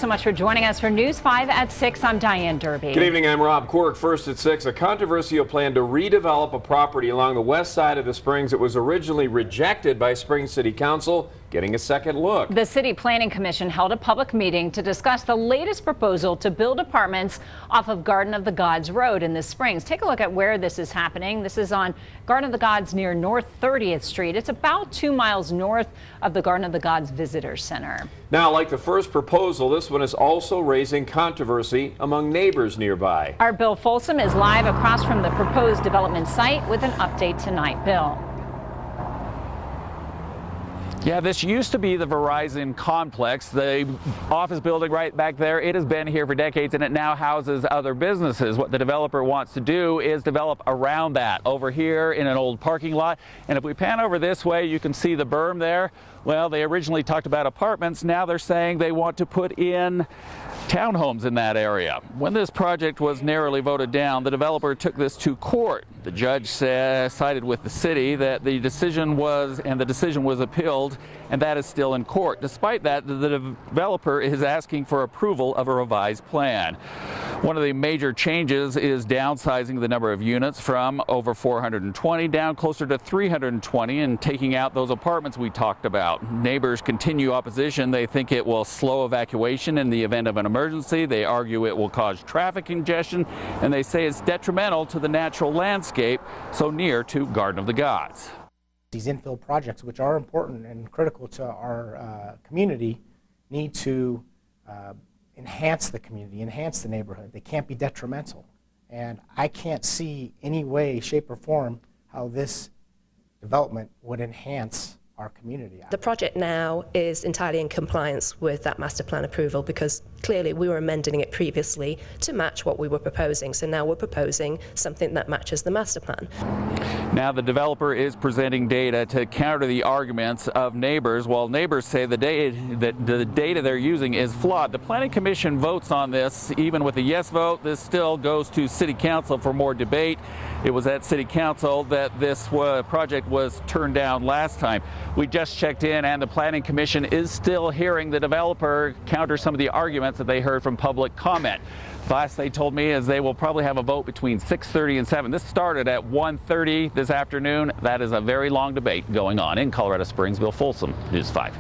so much for joining us for News 5 at 6. I'm Diane Derby. Good evening, I'm Rob Cork. First at 6, a controversial plan to redevelop a property along the west side of the Springs that was originally rejected by Springs City Council, getting a second look. The City Planning Commission held a public meeting to discuss the latest proposal to build apartments off of Garden of the Gods Road in the Springs. Take a look at where this is happening. This is on Garden of the Gods near North 30th Street. It's about 2 miles north of the Garden of the Gods Visitor Center. Now, like the first proposal, this one is also raising controversy among neighbors nearby. Our Bill Folsom is live across from the proposed development site with an update tonight. Bill. Yeah, this used to be the Verizon complex, the office building right back there. It has been here for decades and it now houses other businesses. What the developer wants to do is develop around that over here in an old parking lot. And if we pan over this way, you can see the berm there. Well, they originally talked about apartments. Now they're saying they want to put in townhomes in that area. When this project was narrowly voted down, the developer took this to court. The judge sided with the city that the decision was appealed, and that is still in court. Despite that, the developer is asking for approval of a revised plan. One of the major changes is downsizing the number of units from over 420 down closer to 320 and taking out those apartments we talked about. Neighbors continue opposition. They think it will slow evacuation in the event of an emergency. They argue it will cause traffic congestion, and they say it's detrimental to the natural landscape so near to Garden of the Gods. These infill projects, which are important and critical to our community, need to enhance the community, enhance the neighborhood. They can't be detrimental. And I can't see any way, shape, or form how this development would enhance our community. The project now is entirely in compliance with that master plan approval because clearly we were amending it previously to match what we were proposing. So now we're proposing something that matches the master plan. Now the developer is presenting data to counter the arguments of neighbors, while neighbors say the data they're using is flawed. The Planning Commission votes on this. Even with a yes vote, this still goes to City Council for more debate. It was at City Council that this project was turned down last time. We just checked in, and the Planning Commission is still hearing the developer counter some of the arguments that they heard from public comment. Last they told me is they will probably have a vote between 6:30 and 7. This started at 1:30 this afternoon. That is a very long debate going on in Colorado Springs. Bill Folsom, News 5.